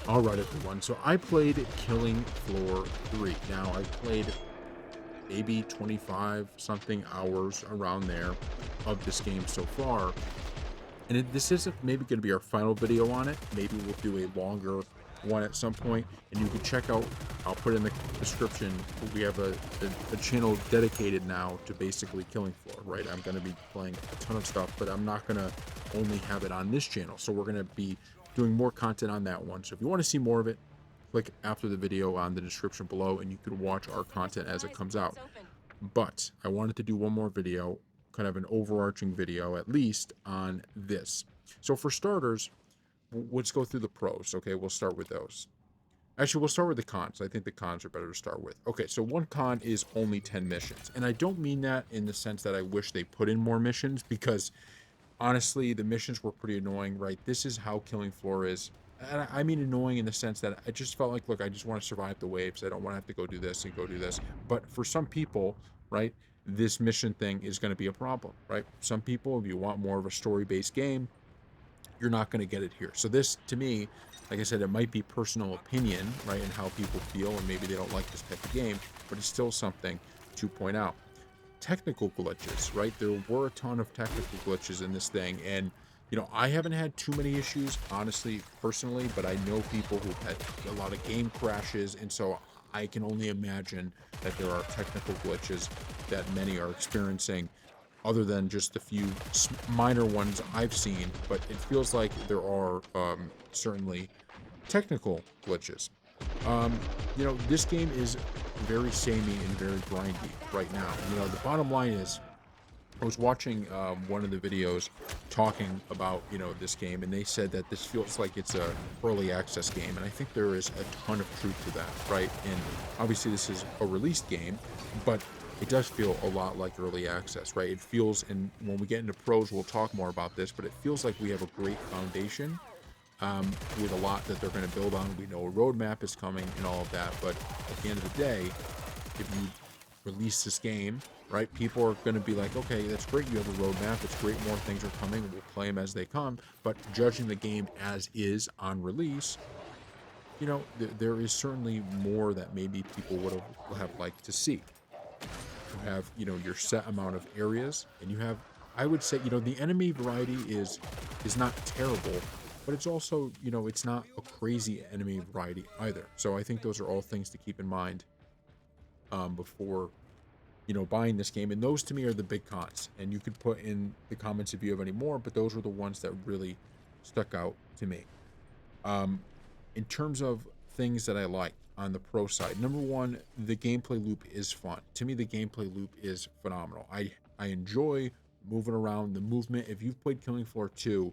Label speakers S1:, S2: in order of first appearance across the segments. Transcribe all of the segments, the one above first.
S1: All right, everyone. So I played Killing Floor 3. Now, I played maybe 25 something hours around there of this game so far. And this isn't maybe going to be our final video on it. Maybe we'll do a longer one at some point. And you can check out, I'll put in the description, we have a channel dedicated now to basically Killing Floor, right? I'm going to be playing a ton of stuff, but I'm not going to only have it on this channel. So we're going to be doing more content on that one. So if you want to see more of it, click after the video on the description below and you can watch our content as it comes out. But I wanted to do one more video, kind of an overarching video at least on this. So for starters, let's go through the pros. Okay, we'll start with those. Actually, we'll start with the cons. I think the cons are better to start with. Okay, so one con is only 10 missions. And I don't mean that in the sense that I wish they put in more missions, because honestly, the missions were pretty annoying, right? This is how Killing Floor is. And I mean annoying in the sense that I just felt like, look, I just want to survive the waves. I don't want to have to go do this and go do this. But for some people, right, this mission thing is going to be a problem, right? Some people, if you want more of a story-based game, you're not going to get it here. So this, to me, like I said, it might be personal opinion, right, and how people feel, and maybe they don't like this type of game, but it's still something to point out. Technical glitches, right? There were a ton of technical glitches in this thing, and I haven't had too many issues, honestly, personally, but I know people who've had a lot of game crashes, and so I can only imagine that there are technical glitches that many are experiencing, other than just the few minor ones I've seen. But it feels like there are certainly technical glitches. Um, this game is very samey and very grindy right now. The bottom line is, I was watching one of the videos talking about this game, and they said that this feels like it's a early access game, and I think there is a ton of truth to that, right? And obviously this is a released game, but it does feel a lot like early access, right? It feels, and when we get into pros, we'll talk more about this, but it feels like we have a great foundation with a lot that they're going to build on. We know a roadmap is coming and all of that, but at the end of the day, if you release this game, right, people are going to be like, okay, that's great, you have a roadmap, it's great, more things are coming, we'll play them as they come. But judging the game as is on release, there is certainly more that maybe people would have liked to see. You have your set amount of areas, and you have, I would say, the enemy variety is not terrible, but it's also, it's not a crazy enemy variety either. So I think those are all things to keep in mind before buying this game. And those to me are the big cons, and you could put in the comments if you have any more, but those are the ones that really stuck out to me. um in terms of things that I like on the pro side, number one, the gameplay loop is fun. To me, the gameplay loop is phenomenal. I enjoy moving around. The movement, if you've played Killing Floor 2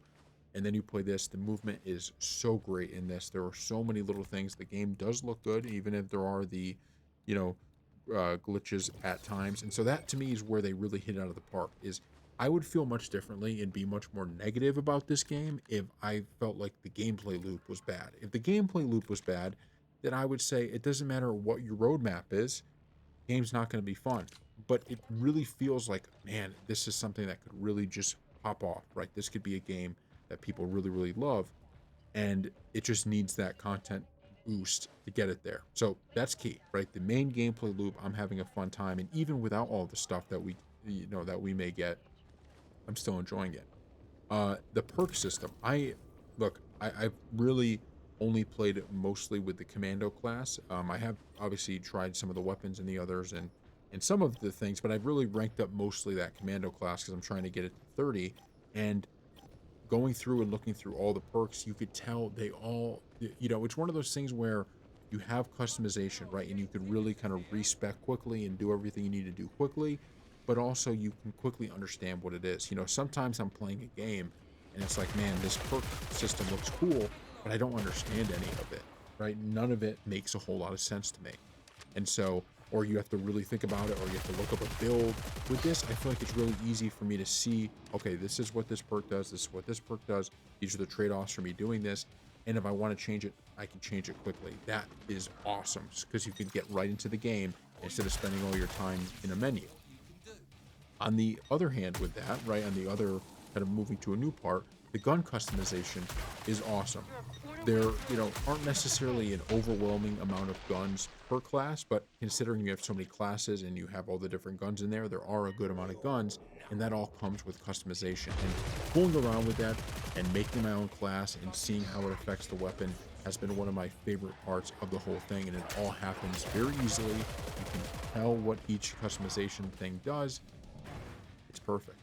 S1: and then you play this, the movement is so great in this. There are so many little things. The game does look good, even if there are the you know glitches at times. And so that to me is where they really hit it out of the park. Is I would feel much differently and be much more negative about this game if I felt like the gameplay loop was bad. If the gameplay loop was bad, then I would say it doesn't matter what your roadmap is, game's not going to be fun. But it really feels like, man, this is something that could really just pop off, right? This could be a game that people really, really love, and it just needs that content boost to get it there. So that's key, right? The main gameplay loop, I'm having a fun time, and even without all the stuff that we may get, I'm still enjoying it. The perk system, I've really only played it mostly with the commando class. I have obviously tried some of the weapons and the others, and some of the things, but I've really ranked up mostly that commando class because I'm trying to get it to 30. And going through and looking through all the perks, you could tell they all, it's one of those things where you have customization, right? And you could really kind of respec quickly and do everything you need to do quickly, but also you can quickly understand what it is. Sometimes I'm playing a game and it's like, man, this perk system looks cool, but I don't understand any of it, right? None of it makes a whole lot of sense to me. And so, or you have to really think about it, or you have to look up a build. With this, I feel like it's really easy for me to see, okay, this is what this perk does, this is what this perk does, these are the trade-offs for me doing this, and if I want to change it, I can change it quickly. That is awesome, because you can get right into the game instead of spending all your time in a menu. On the other hand, with that, right, on the other kind of moving to a new part, the gun customization is awesome. there, aren't necessarily an overwhelming amount of guns per class, but considering you have so many classes and you have all the different guns in there are a good amount of guns, and that all comes with customization. And fooling around with that and making my own class and seeing how it affects the weapon has been one of my favorite parts of the whole thing, and it all happens very easily. You can tell what each customization thing does. It's perfect,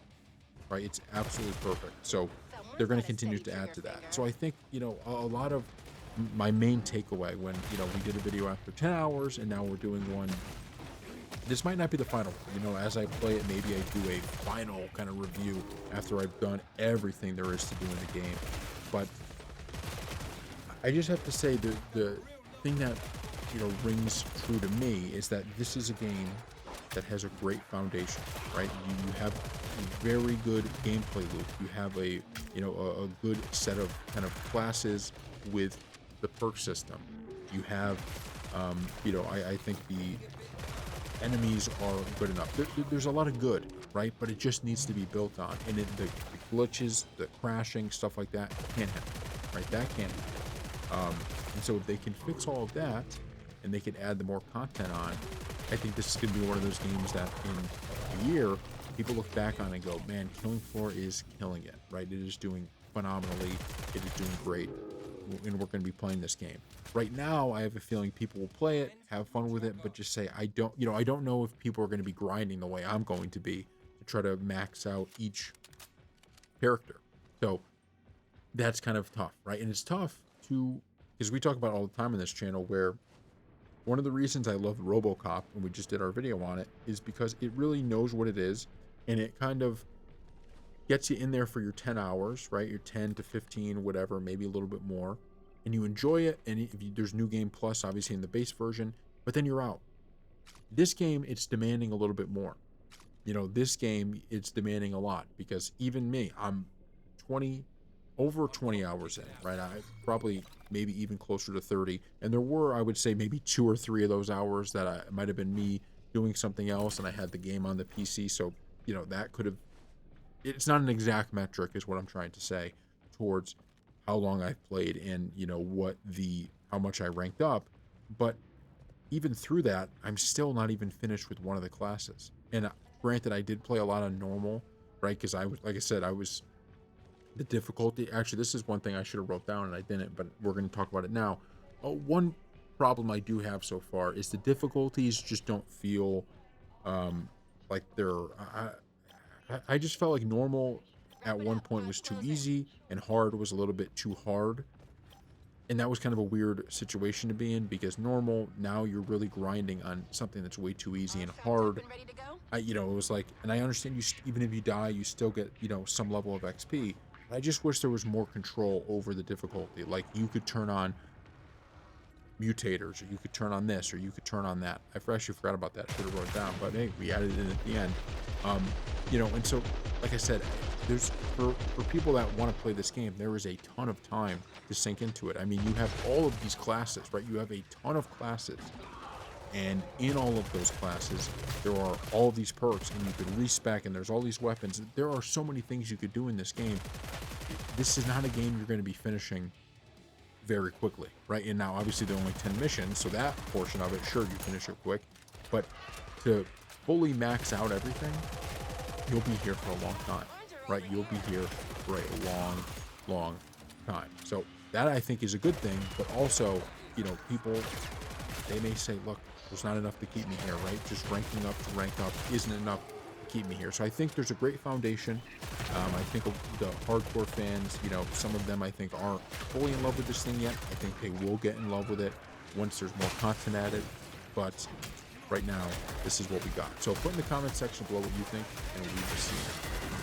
S1: right? It's absolutely perfect. So they're going to continue to add to that. So I think, a lot of my main takeaway when, we did a video after 10 hours and now we're doing one, this might not be the final one. As I play it, maybe I do a final kind of review after I've done everything there is to do in the game. But I just have to say the thing that, rings true to me is that this is a game that has a great foundation, right? You have a very good gameplay loop. You have a good set of kind of classes with the perk system. You have, I think the enemies are good enough. There's a lot of good, right? But it just needs to be built on. And the glitches, the crashing, stuff like that can't happen, right? That can't happen. And so if they can fix all of that and they can add the more content on, I think this is going to be one of those games that in a year, people look back on and go, man, Killing Floor is killing it, right? It is doing phenomenally. It is doing great. And we're going to be playing this game. Right now, I have a feeling people will play it, have fun with it, but just say, I don't know if people are going to be grinding the way I'm going to be to try to max out each character. So that's kind of tough, right? And it's tough because we talk about all the time on this channel where one of the reasons I love RoboCop, and we just did our video on it, is because it really knows what it is, and it kind of gets you in there for your 10 hours, right? Your 10 to 15, whatever, maybe a little bit more, and you enjoy it, and there's New Game Plus, obviously, in the base version, but then you're out. This game, it's demanding a little bit more. This game, it's demanding a lot, because even me, I'm over 20 hours in, right? I probably maybe even closer to 30. And there were, I would say, maybe 2 or 3 of those hours that it might have been me doing something else and I had the game on the PC. So, that could have, it's not an exact metric is what I'm trying to say towards how long I've played and, how much I ranked up. But even through that, I'm still not even finished with one of the classes. And granted, I did play a lot of normal, right? Because like I said, the difficulty, actually, this is one thing I should have wrote down and I didn't, but we're going to talk about it now. One problem I do have so far is the difficulties just don't feel like they're, I just felt like normal at one point was too easy and hard was a little bit too hard. And that was kind of a weird situation to be in because normal, now you're really grinding on something that's way too easy, and hard, it was like, and I understand even if you die, you still get, some level of XP. I just wish there was more control over the difficulty. Like you could turn on mutators, or you could turn on this, or you could turn on that. I actually forgot about that. Should have wrote it down, but hey, we added it in at the end. And so, like I said, there's for people that want to play this game, there is a ton of time to sink into it. I mean, you have all of these classes, right? You have a ton of classes. And in all of those classes, there are all these perks, and you could respec, and there's all these weapons. There are so many things you could do in this game. This is not a game you're going to be finishing very quickly, right? And now, obviously, there are only 10 missions, so that portion of it, sure, you finish it quick. But to fully max out everything, you'll be here for a long time, right? You'll be here for a long, long time. So that, I think, is a good thing, but also, people, they may say, look, there's not enough to keep me here, right? Just ranking up to rank up isn't enough to keep me here. So I think there's a great foundation. I think the hardcore fans, some of them I think aren't fully in love with this thing yet. I think they will get in love with it once there's more content added. But right now, this is what we got. So put in the comment section below what you think, and we will see you.